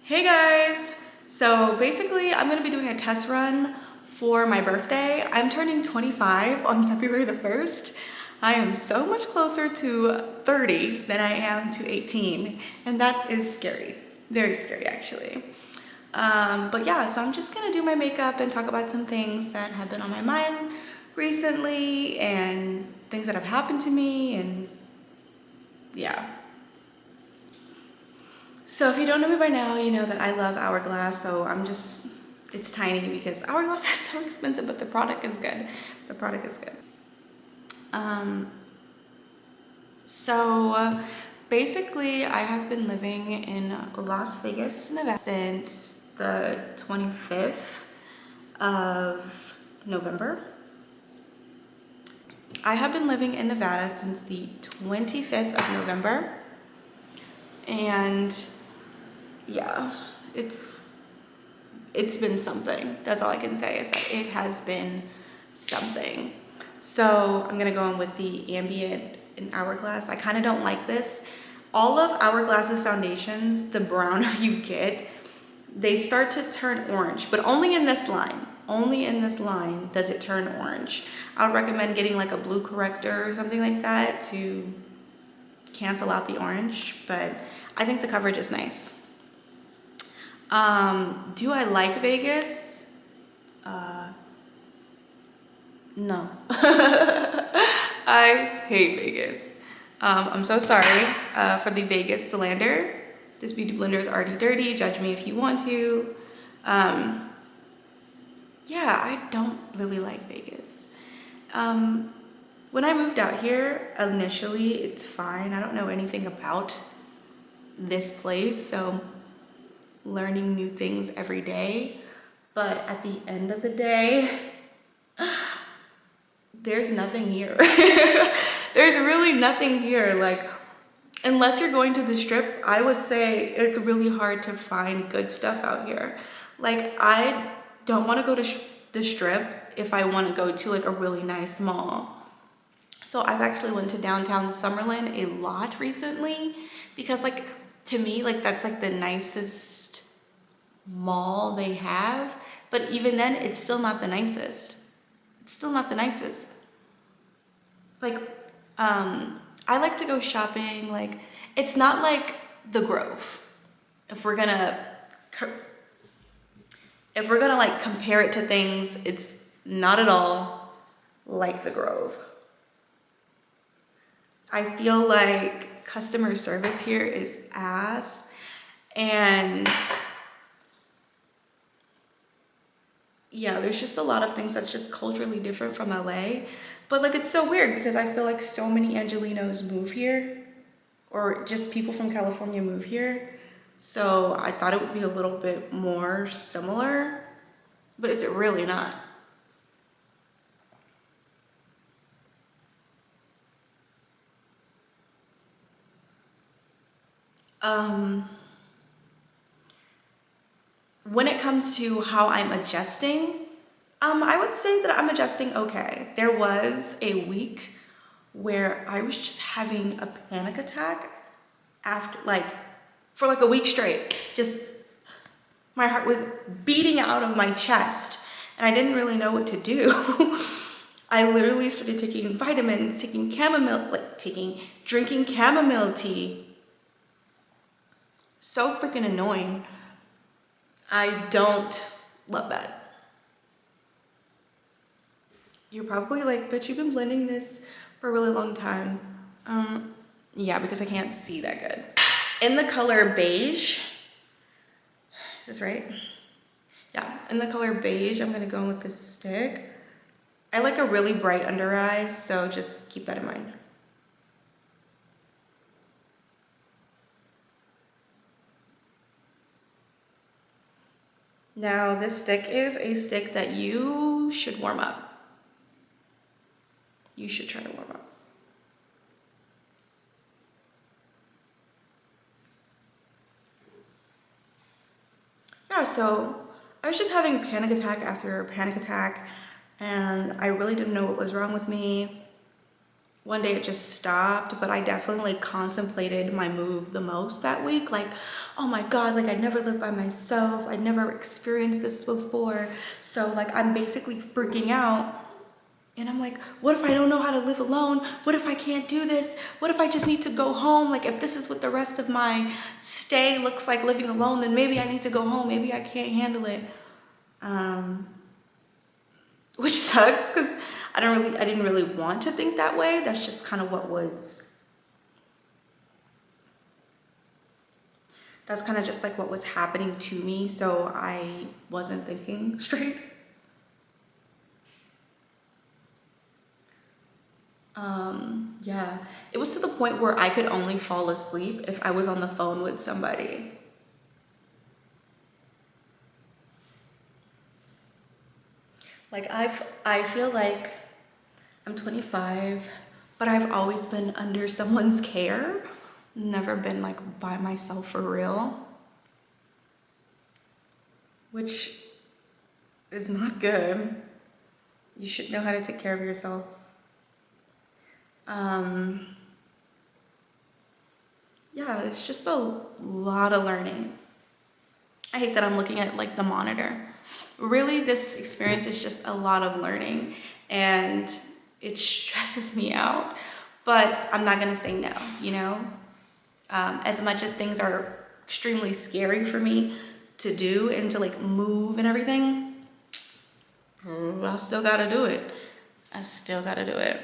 Hey guys! So basically I'm gonna be doing a test run for my birthday. I'm turning 25 on February the 1st. I am so much closer to 30 than I am to 18, and that is scary. Very scary actually. But yeah, so I'm just gonna do my makeup and talk about some things that have been on my mind recently and things that have happened to me, and yeah. So if you don't know me by now, you know that I love Hourglass, so it's tiny because Hourglass is so expensive, but the product is good. The product is good. Um, so basically I have been living in Las Vegas, Nevada since the 25th of November. I have been living in Nevada since the 25th of November, and yeah, it's been something. That's all I can say, is that it has been something. So I'm gonna go in with the Ambient in Hourglass. I kind of don't like this. All of Hourglass's foundations, the browner you get, they start to turn orange, but only in this line. Only in this line does it turn orange. I would recommend getting like a blue corrector or something like that to cancel out the orange, but I think the coverage is nice. Do I like Vegas? No. I hate Vegas. I'm so sorry for the Vegas slander. This beauty blender is already dirty. Judge me if you want to. Um, yeah, I don't really like Vegas. When I moved out here, initially, it's fine. I don't know anything about this place, so learning new things every day. But at the end of the day, there's nothing here. There's really nothing here. Like, unless you're going to the strip, I would say it's really hard to find good stuff out here. Like, I don't want to go to the strip if I want to go to like a really nice mall. So I've actually went to downtown Summerlin a lot recently because, like, to me, like, that's like the nicest mall they have. But even then, it's still not the nicest. It's still not the nicest. Like, I like to go shopping. Like, it's not like the Grove. If we're gonna, like compare it to things, it's not at all like the Grove. I feel like customer service here is ass, and yeah, there's just a lot of things that's just culturally different from LA. But like, it's so weird because I feel like so many Angelinos move here, or just people from California move here. So I thought it would be a little bit more similar, but it's really not. Um, when it comes to how I'm adjusting, I would say that I'm adjusting okay. There was a week where I was just having a panic attack after, like, for like a week straight. Just, my heart was beating out of my chest and I didn't really know what to do. I literally started taking vitamins, taking chamomile, drinking chamomile tea. So freaking annoying. I don't love that. You're probably like, but you've been blending this for a really long time. Yeah, because I can't see that good. In the color beige, is this right? Yeah, in the color beige, I'm gonna go in with this stick. I like a really bright under eye, so just keep that in mind. Now, this stick is a stick that you should warm up. You should try to warm up. Yeah, so I was just having panic attack after panic attack, and I really didn't know what was wrong with me. one day it just stopped, but I definitely contemplated my move the most that week. Like, oh my God, like I never lived by myself. I never experienced this before. So like I'm basically freaking out. And I'm like, what if I don't know how to live alone? What if I can't do this? What if I just need to go home? Like if this is what the rest of my stay looks like living alone, then maybe I need to go home. Maybe I can't handle it. Which sucks because I didn't really want to think that way. That's just kind of that's kind of just like what was happening to me. So I wasn't thinking straight. Yeah, it was to the point where I could only fall asleep if I was on the phone with somebody. Like I feel like I'm 25, but I've always been under someone's care. Never been like by myself for real, which is not good. You should know how to take care of yourself. Yeah, it's just a lot of learning. I hate that I'm looking at like the monitor. Really, this experience is just a lot of learning and it stresses me out, but I'm not gonna say no, you know? As much as things are extremely scary for me to do and to like move and everything, I still gotta do it. I still gotta do it.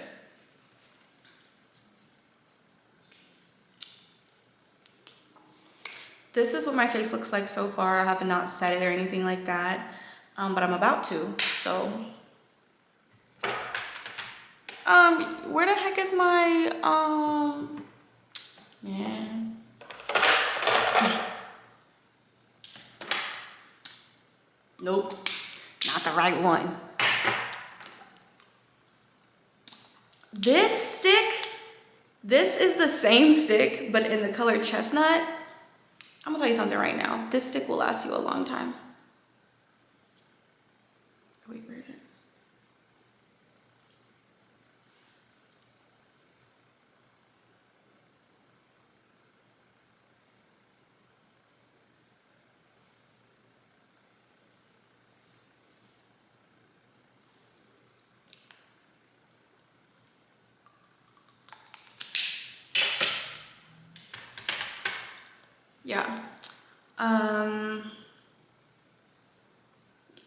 This is what my face looks like so far. I have not said it or anything like that, but I'm about to, so. Where the heck is my, man. Nope, not the right one. This stick, this is the same stick, but in the color chestnut. I'm gonna tell you something right now. This stick will last you a long time. Wait, where is it? Yeah.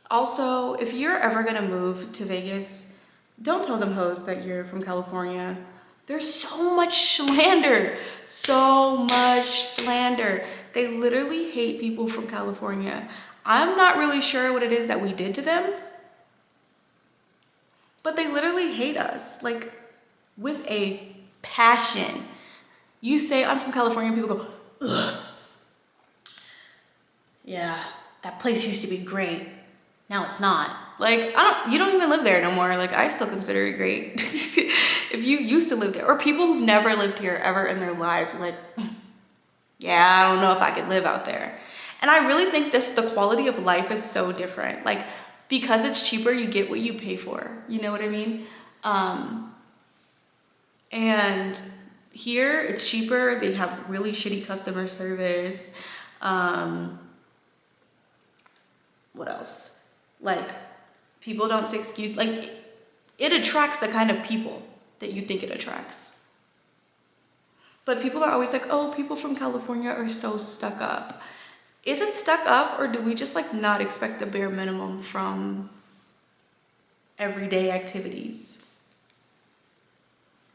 Also, if you're ever gonna move to Vegas, don't tell them hoes that you're from California. There's so much slander, so much slander. They literally hate people from California. I'm not really sure what it is that we did to them, but they literally hate us, like with a passion. You say, I'm from California, people go, ugh. Yeah, that place used to be great. Now it's not. Like, you don't even live there no more. Like, I still consider it great. If you used to live there, or people who've never lived here ever in their lives, are like, yeah, I don't know if I could live out there. And I really think the quality of life is so different. Like, because it's cheaper, you get what you pay for. You know what I mean? And here it's cheaper. They have really shitty customer service. What else? Like, people don't say excuse. Like, it attracts the kind of people that you think it attracts. But people are always like, oh, people from California are so stuck up. Is it stuck up, or do we just like not expect the bare minimum from everyday activities?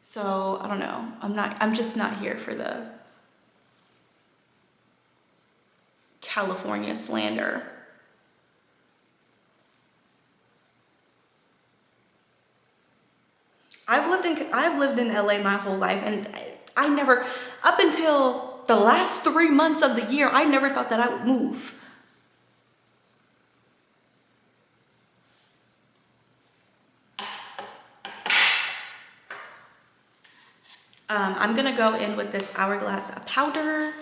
So I don't know. I'm just not here for the California slander. I've lived in LA my whole life, and I never, up until the last 3 months of the year, I never thought that I would move. I'm gonna go in with this Hourglass powder.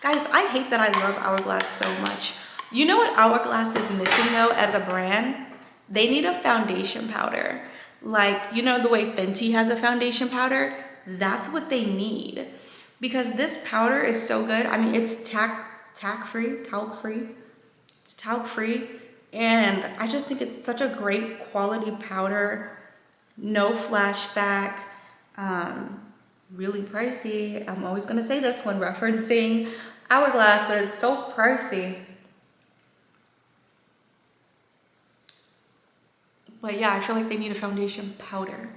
Guys, I hate that I love Hourglass so much. You know what Hourglass is missing though as a brand? They need a foundation powder. Like, you know the way Fenty has a foundation powder? That's what they need. Because this powder is so good. I mean, it's talc free. It's talc free. And I just think it's such a great quality powder. No flashback. Really pricey. I'm always gonna say this when referencing Hourglass, but it's so pricey. But yeah, I feel like they need a foundation powder.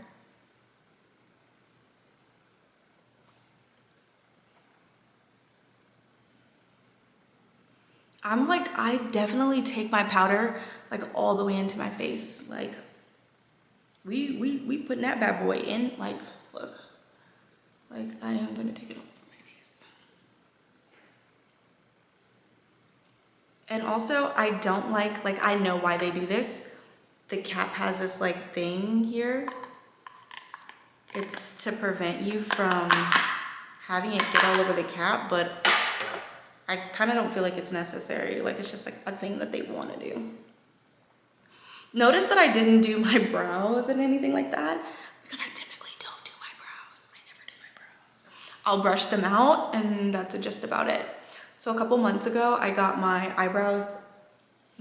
I'm like, I definitely take my powder like all the way into my face. Like we putting that bad boy in, like, look. Like, I am gonna take it all over my face. And also, I don't like, I know why they do this. The cap has this like thing here. It's to prevent you from having it get all over the cap, but I kind of don't feel like it's necessary. Like, it's just like a thing that they want to do. Notice that I didn't do my brows and anything like that because I typically don't do my brows. I never do my brows. I'll brush them out and that's just about it. So a couple months ago, I got my eyebrows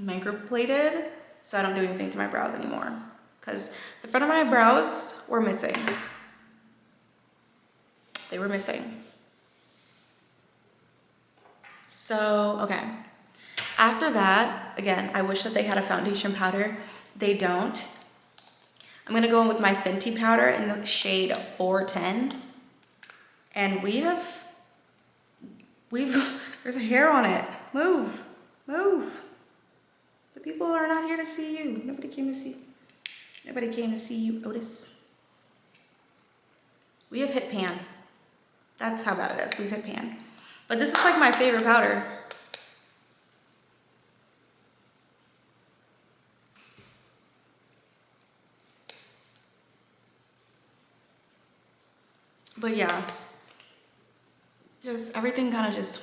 microplated, so I don't do anything to my brows anymore because the front of my brows were missing. They were missing. So, okay. After that, again, I wish that they had a foundation powder. They don't. I'm gonna go in with my Fenty powder in the shade 410. And there's a hair on it. Move. The people are not here to see you. Nobody came to see you, Otis. We have hit pan. That's how bad it is. We've hit pan. But this is like my favorite powder. But yeah, just everything kind of just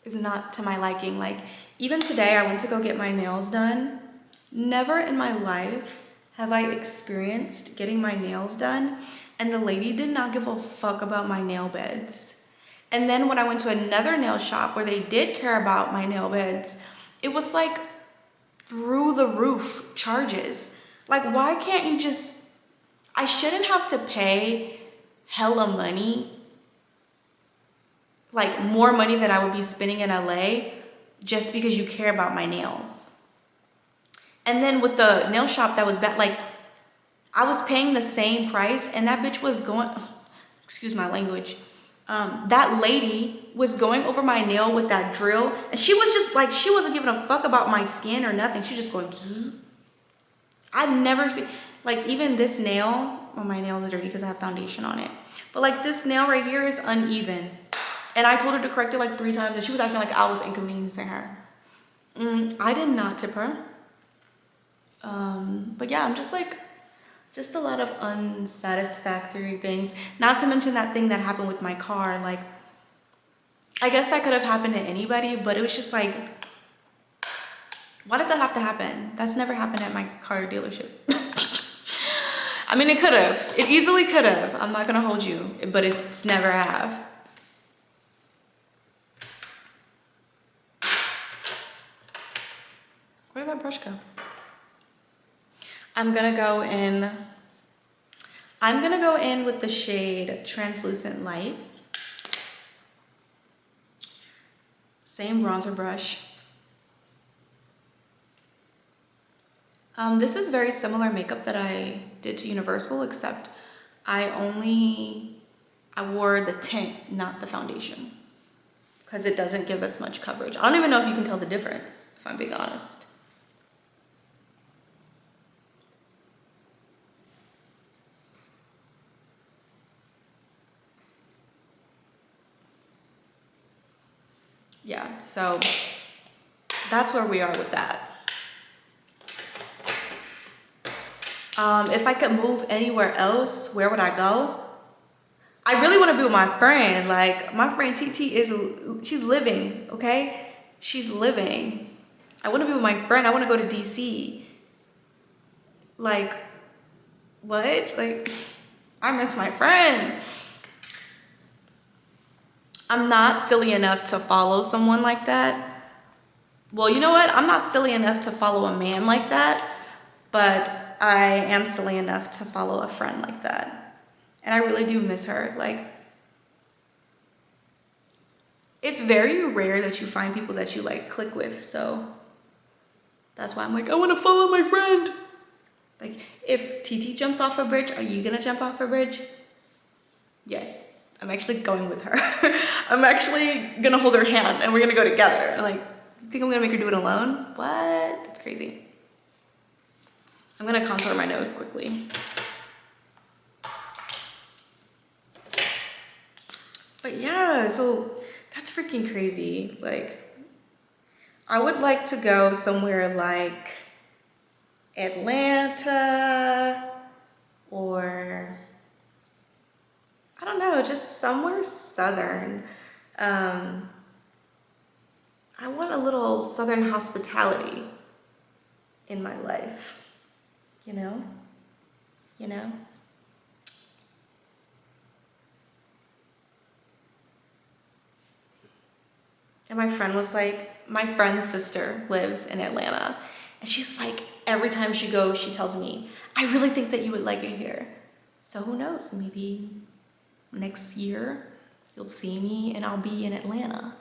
is not to my liking. Like, even today I went to go get my nails done. Never in my life have I experienced getting my nails done and the lady did not give a fuck about my nail beds. And then when I went to another nail shop where they did care about my nail beds, it was like through the roof charges. Like, why can't you just, I shouldn't have to pay hella money, like more money than I would be spending in LA just because you care about my nails. And then with the nail shop that was bad, like, I was paying the same price and that bitch was going, excuse my language, that lady was going over my nail with that drill and she was just like, she wasn't giving a fuck about my skin or nothing. She just going, I've never seen, like, even this nail, well, my nail is dirty because I have foundation on it, but like this nail right here is uneven. And I told her to correct it like 3 times and she was acting like I was inconveniencing her. I did not tip her. But yeah, I'm just like, just a lot of unsatisfactory things. Not to mention that thing that happened with my car. Like, I guess that could have happened to anybody, but it was just like, why did that have to happen? That's never happened at my car dealership. I mean, it could have. It easily could have. I'm not gonna hold you, but it's never have. Where did that brush go? I'm gonna go in with the shade Translucent Light. Same bronzer brush. This is very similar makeup that I did to Universal, except I wore the tint, not the foundation, because it doesn't give as much coverage. I don't even know if you can tell the difference, if I'm being honest. Yeah, so that's where we are with that. If I could move anywhere else, where would I go? I really want to be with my friend. Like, my friend TT she's living, okay? She's living. I want to be with my friend. I want to go to DC. Like, what? Like, I miss my friend. I'm not silly enough to follow someone like that. Well, you know what? I'm not silly enough to follow a man like that, but I am silly enough to follow a friend like that. And I really do miss her. Like, it's very rare that you find people that you like click with, so that's why I'm like, I want to follow my friend. Like, if TT jumps off a bridge, are you gonna jump off a bridge? Yes, I'm actually going with her. I'm actually gonna hold her hand and we're gonna go together. I'm like, you think I'm gonna make her do it alone? What? That's crazy. I'm gonna contour my nose quickly. But yeah, so that's freaking crazy. Like, I would like to go somewhere like Atlanta or I don't know, just somewhere southern. I want a little southern hospitality in my life, you know? You know? And my friend was like, my friend's sister lives in Atlanta. And she's like, every time she goes, she tells me, I really think that you would like it here. So who knows, maybe next year you'll see me and I'll be in Atlanta.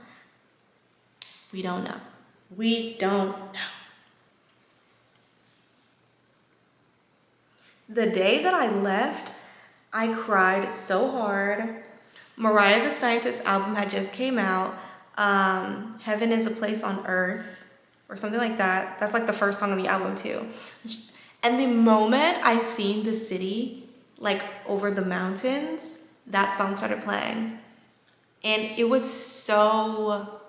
We don't know. We don't know. The day that I left, I cried so hard. Mariah the Scientist album had just came out. Heaven is a Place on Earth or something like that. That's like the first song on the album too. And the moment I seen the city, like over the mountains, that song started playing. And it was so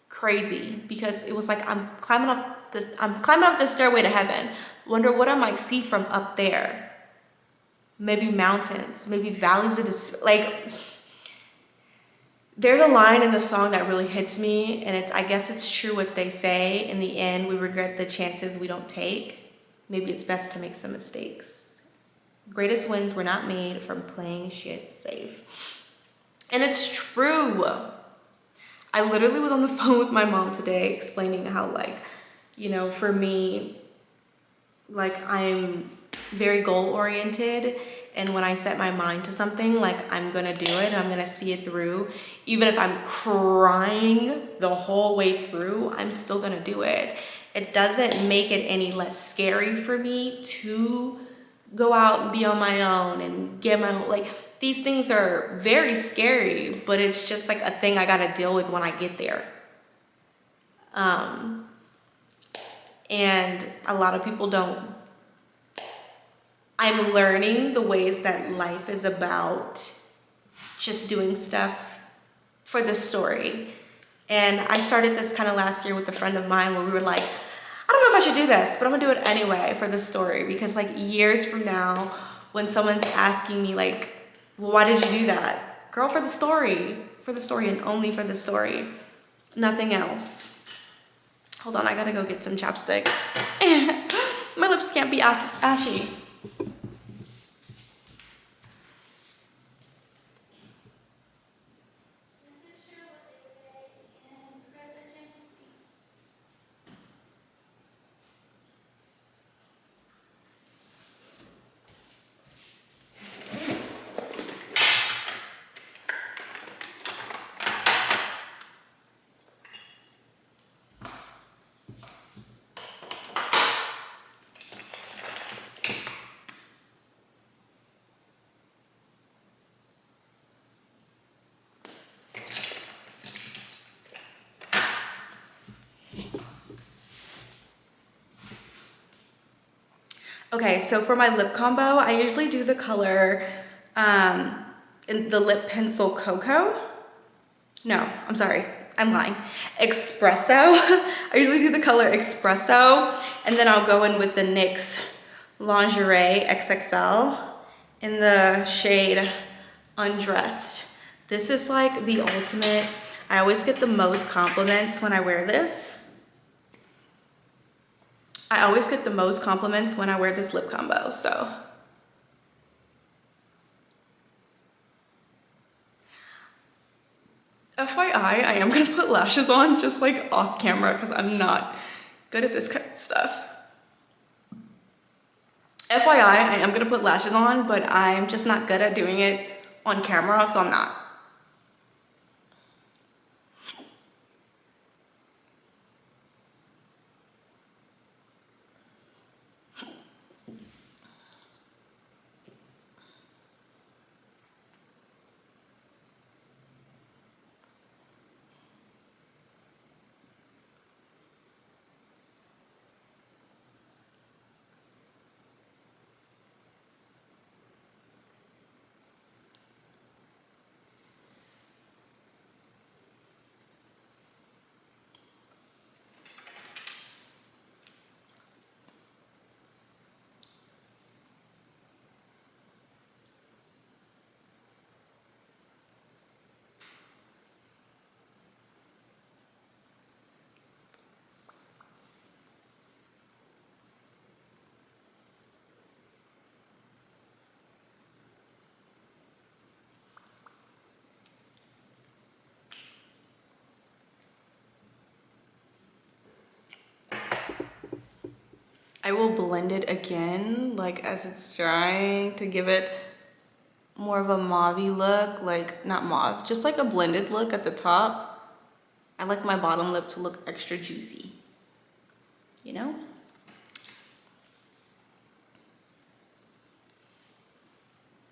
crazy because it was like I'm climbing up the stairway to heaven. Wonder what I might see from up there. Maybe mountains, maybe valleys of like there's a line in the song that really hits me, and I guess it's true what they say. In the end, we regret the chances we don't take. Maybe it's best to make some mistakes. Greatest wins were not made from playing shit safe. And it's true. I literally was on the phone with my mom today explaining how, like, you know, for me, like, I'm very goal oriented, and when I set my mind to something, like, I'm gonna do it and I'm gonna see it through. Even if I'm crying the whole way through, I'm still gonna do it. It doesn't make it any less scary for me to go out and be on my own and get my own, like, these things are very scary, but it's just like a thing I gotta deal with when I get there. And a lot of people don't. I'm learning the ways that life is about just doing stuff for the story. And I started this kind of last year with a friend of mine where we were like, I don't know if I should do this, but I'm gonna do it anyway for the story. Because like years from now, when someone's asking me like, well, why did you do that? Girl, for the story and only for the story, nothing else. Hold on, I gotta go get some chapstick. My lips can't be ashy. Okay, so for my lip combo, I usually do the color in the lip pencil Cocoa. No, I'm sorry, I'm lying. Espresso. I usually do the color Espresso, and then I'll go in with the NYX Lingerie XXL in the shade Undressed. This is like the ultimate. I always get the most compliments when I wear this. I always get the most compliments when I wear this lip combo, so FYI, I am gonna put lashes on just like off camera because I'm not good at this kind of stuff. FYI, I am gonna put lashes on, but I'm just not good at doing it on camera, so I'm not. I will blend it again, like as it's drying, to give it more of a mauve-y look, like not mauve, just like a blended look at the top. I like my bottom lip to look extra juicy, you know?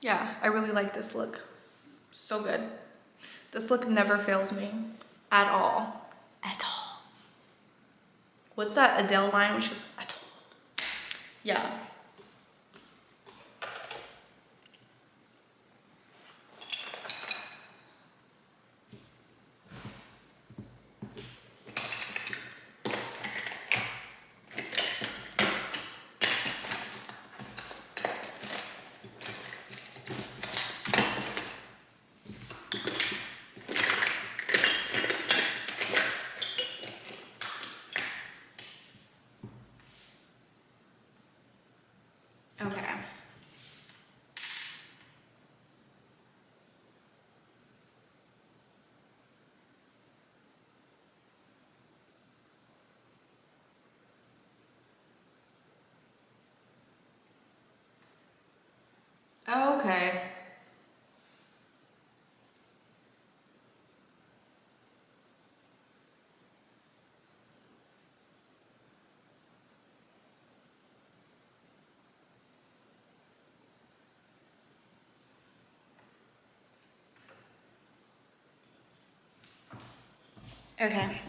Yeah, I really like this look. So good. This look never fails me at all. At all. What's that Adele line which is at all? Yeah. Okay. Okay. Okay.